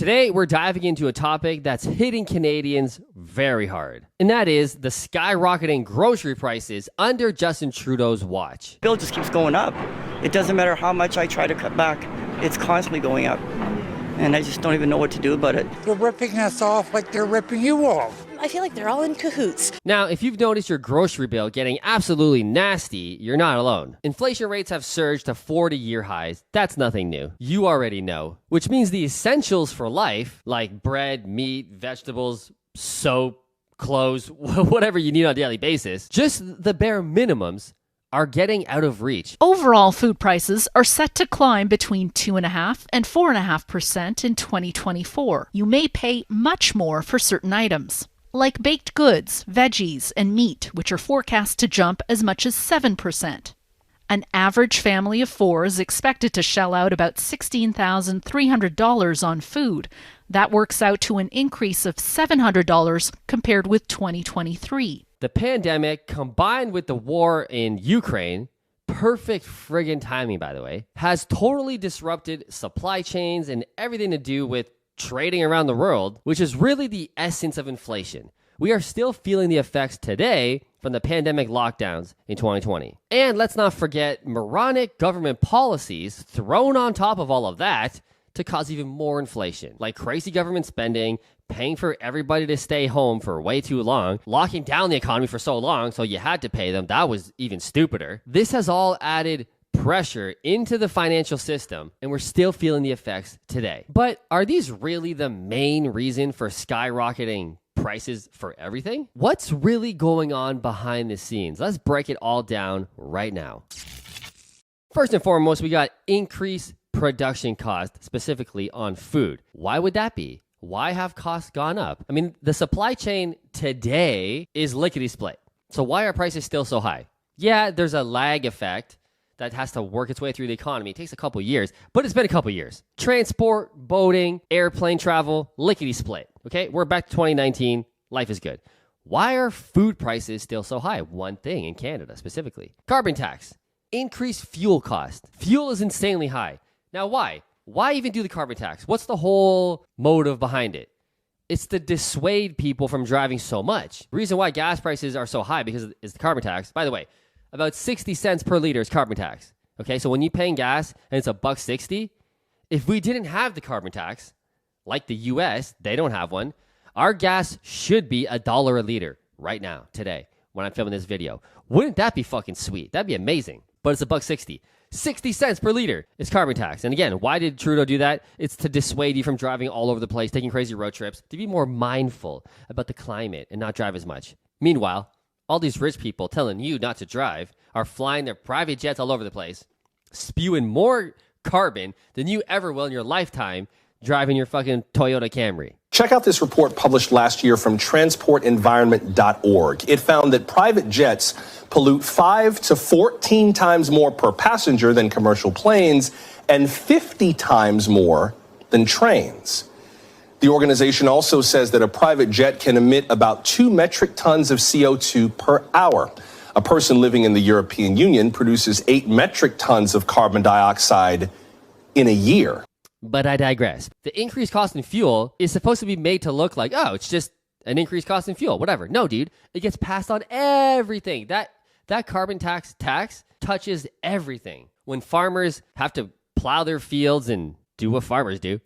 Today, we're diving into a topic that's hitting Canadians very hard, and that is the skyrocketing grocery prices under Justin Trudeau's watch. Bill just keeps going up. It doesn't matter how much I try to cut back. It's constantly going up, and I just don't even know what to do about it. They're ripping us off like they're ripping you off. I feel like they're all in cahoots. Now, if you've noticed your grocery bill getting absolutely nasty, you're not alone. Inflation rates have surged to 40-year highs. That's nothing new. You already know. Which means the essentials for life, like bread, meat, vegetables, soap, clothes, whatever you need on a daily basis, just the bare minimums, are getting out of reach. Overall food prices are set to climb between 2.5% and 4.5% in 2024. You may pay much more for certain items, like baked goods, veggies, and meat, which are forecast to jump as much as 7%. An average family of four is expected to shell out about $16,300 on food. That works out to an increase of $700 compared with 2023. The pandemic, combined with the war in Ukraine, perfect friggin' timing, by the way, has totally disrupted supply chains and everything to do with trading around the world, which is really the essence of inflation. We are still feeling the effects today from the pandemic lockdowns in 2020. And let's not forget moronic government policies thrown on top of all of that to cause even more inflation, like crazy government spending, paying for everybody to stay home for way too long, locking down the economy for so long so you had to pay them. That was even stupider. This has all added pressure into the financial system, and we're still feeling the effects today. But are these really the main reason for skyrocketing prices for everything? What's really going on behind the scenes? Let's break it all down right now. First and foremost, we got increased production cost, specifically on food. Why would that be? Why have costs gone up? I mean, the supply chain today is lickety-split. So why are prices still so high? Yeah, there's a lag effect that has to work its way through the economy. It takes a couple years, but it's been a couple years. Transport, boating, airplane travel, lickety-split. Okay, we're back to 2019. Life is good. Why are food prices still so high? One thing in Canada specifically. Carbon tax. Increased fuel cost. Fuel is insanely high. Now, why? Why even do the carbon tax? What's the whole motive behind it? It's to dissuade people from driving so much. The reason why gas prices are so high because it's the carbon tax. By the way, about 60 cents per liter is carbon tax. Okay, so when you're paying gas and it's $1.60, if we didn't have the carbon tax, like the US, they don't have one, our gas should be $1 a liter right now, today, when I'm filming this video. Wouldn't that be fucking sweet? That'd be amazing. But it's $1.60. 60 cents per liter is carbon tax. And again, why did Trudeau do that? It's to dissuade you from driving all over the place, taking crazy road trips, to be more mindful about the climate and not drive as much. Meanwhile, all these rich people telling you not to drive are flying their private jets all over the place, spewing more carbon than you ever will in your lifetime driving your fucking Toyota Camry. Check out this report published last year from transportenvironment.org. It found that private jets pollute 5 to 14 times more per passenger than commercial planes and 50 times more than trains. The organization also says that a private jet can emit about 2 metric tons of CO2 per hour. A person living in the European Union produces 8 metric tons of carbon dioxide in a year. But I digress. The increased cost in fuel is supposed to be made to look like, oh, it's just an increased cost in fuel, whatever. No, dude, it gets passed on everything. That carbon tax touches everything. When farmers have to plow their fields and do what farmers do,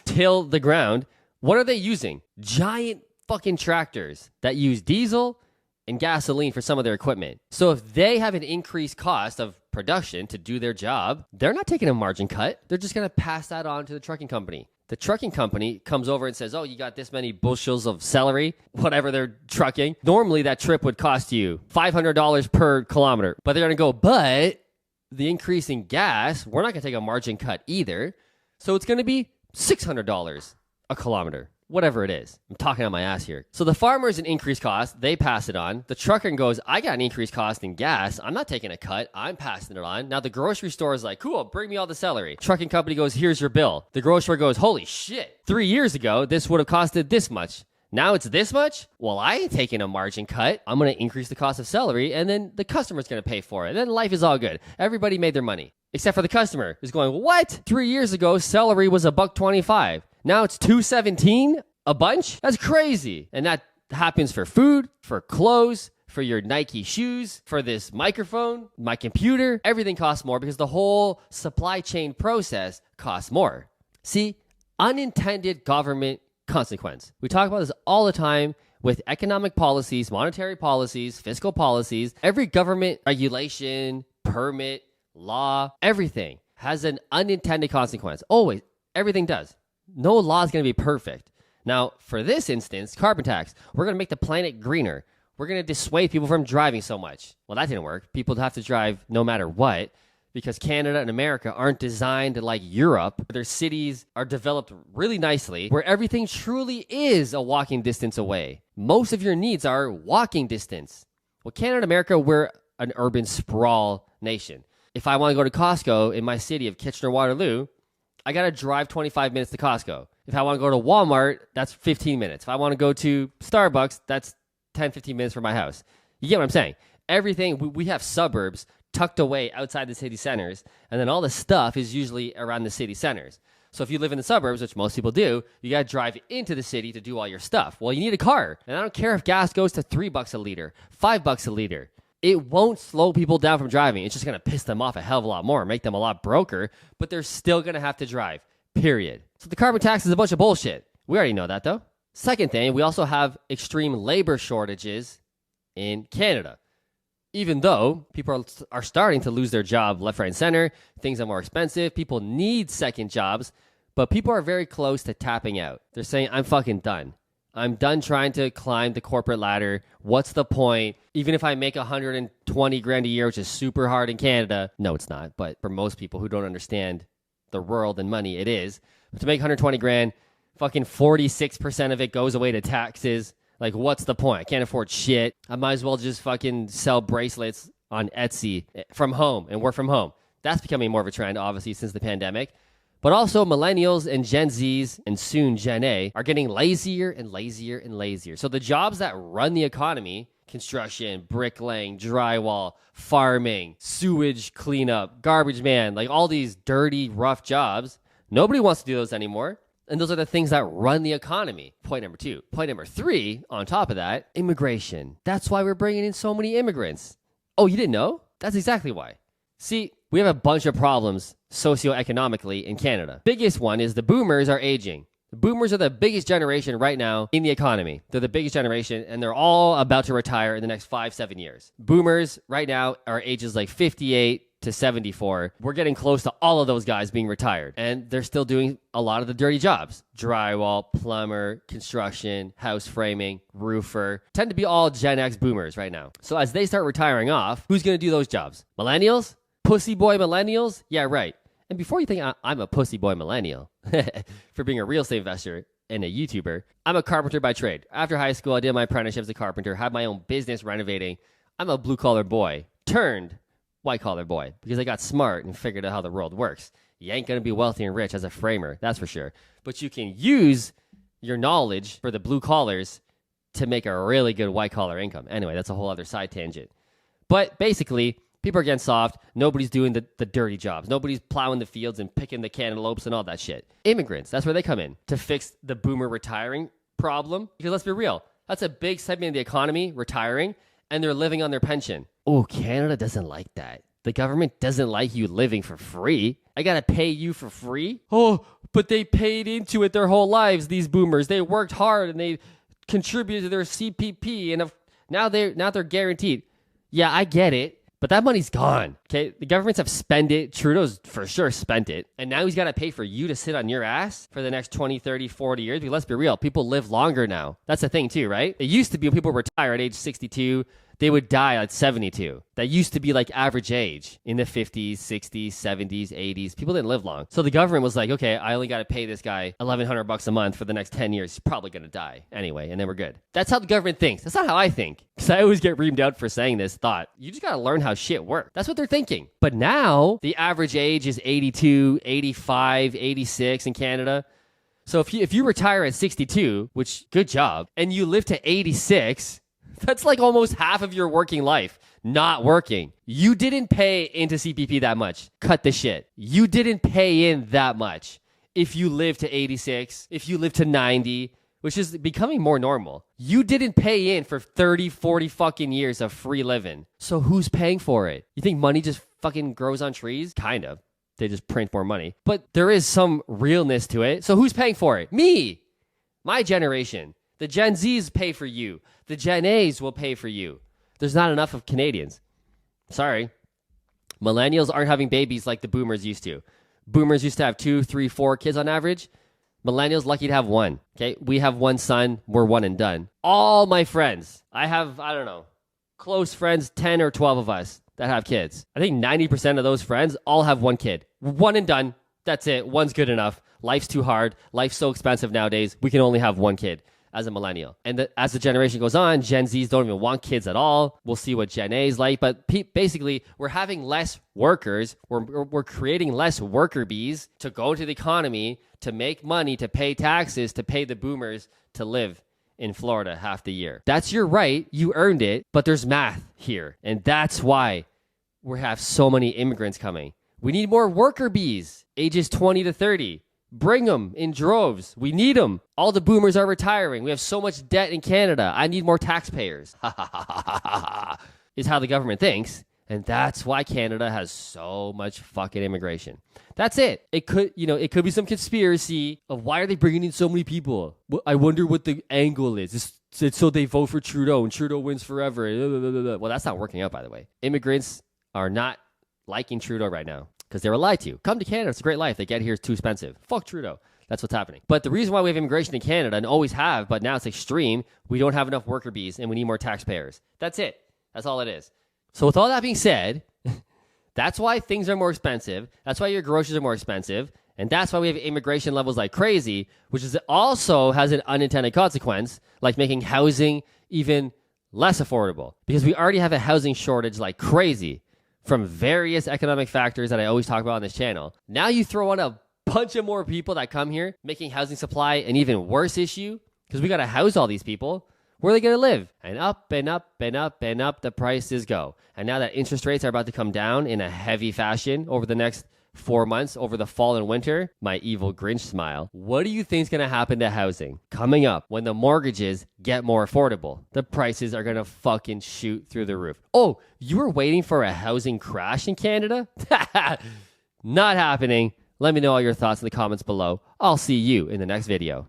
till the ground, what are they using? Giant fucking tractors that use diesel and gasoline for some of their equipment. So if they have an increased cost of production to do their job, they're not taking a margin cut. They're just going to pass that on to the trucking company. The trucking company comes over and says, oh, you got this many bushels of celery, whatever they're trucking. Normally that trip would cost you $500 per kilometer, but they're going to go, but the increase in gas, we're not going to take a margin cut either. So it's going to be $600 a kilometer. Whatever it is. I'm talking on my ass here. So the farmer's an increased cost. They pass it on. The trucker goes, I got an increased cost in gas. I'm not taking a cut. I'm passing it on. Now the grocery store is like, cool, bring me all the celery. Trucking company goes, here's your bill. The grocery store goes, holy shit. 3 years ago, this would have costed this much. Now it's this much? Well, I ain't taking a margin cut. I'm going to increase the cost of celery, and then the customer's going to pay for it. And then life is all good. Everybody made their money. Except for the customer who's going, what? 3 years ago, celery was $1.25. Now it's $2.17 a bunch? That's crazy. And that happens for food, for clothes, for your Nike shoes, for this microphone, my computer. Everything costs more because the whole supply chain process costs more. See, unintended government consequence. We talk about this all the time with economic policies, monetary policies, fiscal policies. Every government regulation, permit, law, everything has an unintended consequence. Always. Everything does. No law is going to be perfect. Now, for this instance, carbon tax, we're going to make the planet greener. We're going to dissuade people from driving so much. Well, that didn't work. People have to drive no matter what because Canada and America aren't designed like Europe. Their cities are developed really nicely where everything truly is a walking distance away. Most of your needs are walking distance. Well, Canada and America, we're an urban sprawl nation. If I want to go to Costco in my city of Kitchener-Waterloo, I got to drive 25 minutes to Costco. If I want to go to Walmart, that's 15 minutes. If I want to go to Starbucks, that's 10, 15 minutes from my house. You get what I'm saying? Everything, we have suburbs tucked away outside the city centers, and then all the stuff is usually around the city centers. So if you live in the suburbs, which most people do, you got to drive into the city to do all your stuff. Well, you need a car. And I don't care if gas goes to $3 a liter, $5 a liter. It won't slow people down from driving. It's just going to piss them off a hell of a lot more, make them a lot broker, but they're still going to have to drive, period. So the carbon tax is a bunch of bullshit. We already know that, though. Second thing, we also have extreme labor shortages in Canada. Even though people are starting to lose their job left, right, and center, things are more expensive, people need second jobs, but people are very close to tapping out. They're saying, I'm fucking done. I'm done trying to climb the corporate ladder. What's the point? Even if I make 120 grand a year, which is super hard in Canada. No, it's not. But for most people who don't understand the world and money, it is. But to make 120 grand, fucking 46% of it goes away to taxes. Like, what's the point? I can't afford shit. I might as well just fucking sell bracelets on Etsy from home and work from home. That's becoming more of a trend, obviously, since the pandemic. But also millennials and Gen Zs and soon Gen A are getting lazier and lazier and lazier. So the jobs that run the economy, construction, bricklaying, drywall, farming, sewage cleanup, garbage man, like all these dirty, rough jobs, nobody wants to do those anymore. And those are the things that run the economy. Point number 2. Point number 3, on top of that, immigration. That's why we're bringing in so many immigrants. Oh, you didn't know? That's exactly why. See, we have a bunch of problems socioeconomically in Canada. Biggest one is the boomers are aging. The boomers are the biggest generation right now in the economy. They're the biggest generation, and they're all about to retire in the next 5-7 years. Boomers right now are ages like 58 to 74. We're getting close to all of those guys being retired, and they're still doing a lot of the dirty jobs. Drywall, plumber, construction, house framing, roofer. Tend to be all Gen X boomers right now. So as they start retiring off, who's going to do those jobs? Millennials? Pussy boy millennials? Yeah, right. And before you think I'm a pussy boy millennial for being a real estate investor and a YouTuber, I'm a carpenter by trade. After high school, I did my apprenticeship as a carpenter, had my own business renovating. I'm a blue-collar boy turned white-collar boy because I got smart and figured out how the world works. You ain't going to be wealthy and rich as a framer, that's for sure. But you can use your knowledge for the blue collars to make a really good white-collar income. Anyway, that's a whole other side tangent. But basically, people are getting soft. Nobody's doing the dirty jobs. Nobody's plowing the fields and picking the cantaloupes and all that shit. Immigrants, that's where they come in to fix the boomer retiring problem. Because let's be real, that's a big segment of the economy, retiring, and they're living on their pension. Oh, Canada doesn't like that. The government doesn't like you living for free. I gotta pay you for free? Oh, but they paid into it their whole lives, these boomers. They worked hard and they contributed to their CPP, and now they're guaranteed. Yeah, I get it. But that money's gone, okay? The governments have spent it. Trudeau's for sure spent it. And now he's got to pay for you to sit on your ass for the next 20, 30, 40 years. Because let's be real, people live longer now. That's the thing too, right? It used to be when people retire at age 62, they would die at 72. That used to be like average age in the 50s, 60s, 70s, 80s. People didn't live long. So the government was like, okay, I only got to pay this guy $1,100 a month for the next 10 years. He's probably going to die anyway, and then we're good. That's how the government thinks. That's not how I think. Because I always get reamed out for saying this thought. You just got to learn how shit works. That's what they're thinking. But now the average age is 82, 85, 86 in Canada. So if you retire at 62, which good job, and you live to 86, that's like almost half of your working life not working. You didn't pay into CPP that much. Cut the shit. You didn't pay in that much. if you live to 86, if you live to 90, which is becoming more normal. You didn't pay in for 30, 40 fucking years of free living. So who's paying for it? You think money just fucking grows on trees? Kind of. They just print more money. But there is some realness to it. So who's paying for it? Me. My generation. The Gen Zs pay for you. The Gen As will pay for you. There's not enough of Canadians. Sorry. Millennials aren't having babies like the boomers used to. Boomers used to have 2, 3, 4 kids on average. Millennials lucky to have one. Okay, we have one son. We're one and done. All my friends, I have, I don't know, close friends, 10 or 12 of us that have kids. I think 90% of those friends all have one kid. One and done. That's it. One's good enough. Life's too hard. Life's so expensive nowadays. We can only have one kid as a millennial. And as the generation goes on, Gen Zs don't even want kids at all. We'll see what Gen A is like. But basically, we're having less workers. We're creating less worker bees to go into the economy, to make money, to pay taxes, to pay the boomers to live in Florida half the year. That's your right. You earned it. But there's math here. And that's why we have so many immigrants coming. We need more worker bees, ages 20 to 30. Bring them in droves. We need them. All the boomers are retiring. We have so much debt in Canada. I need more taxpayers. Is how the government thinks. And that's why Canada has so much fucking immigration. That's it. It could be some conspiracy of why are they bringing in so many people? I wonder what the angle is. It's so they vote for Trudeau and Trudeau wins forever. Well, that's not working out, by the way. Immigrants are not liking Trudeau right now. Because they were lied to. Come to Canada. It's a great life. They get here. It's too expensive. Fuck Trudeau. That's what's happening. But the reason why we have immigration in Canada, and always have, but now it's extreme, we don't have enough worker bees and we need more taxpayers. That's it. That's all it is. So with all that being said, that's why things are more expensive. That's why your groceries are more expensive. And that's why we have immigration levels like crazy, which is also has an unintended consequence, like making housing even less affordable. Because we already have a housing shortage like crazy. From various economic factors that I always talk about on this channel. Now you throw on a bunch of more people that come here, making housing supply an even worse issue, because we got to house all these people. Where are they going to live? And up and up and up and up the prices go. And now that interest rates are about to come down in a heavy fashion over the next 4 months, over the fall and winter, my evil Grinch smile. What do you think is going to happen to housing coming up when the mortgages get more affordable? The prices are going to fucking shoot through the roof. Oh, you were waiting for a housing crash in Canada? Not happening. Let me know all your thoughts in the comments below. I'll see you in the next video.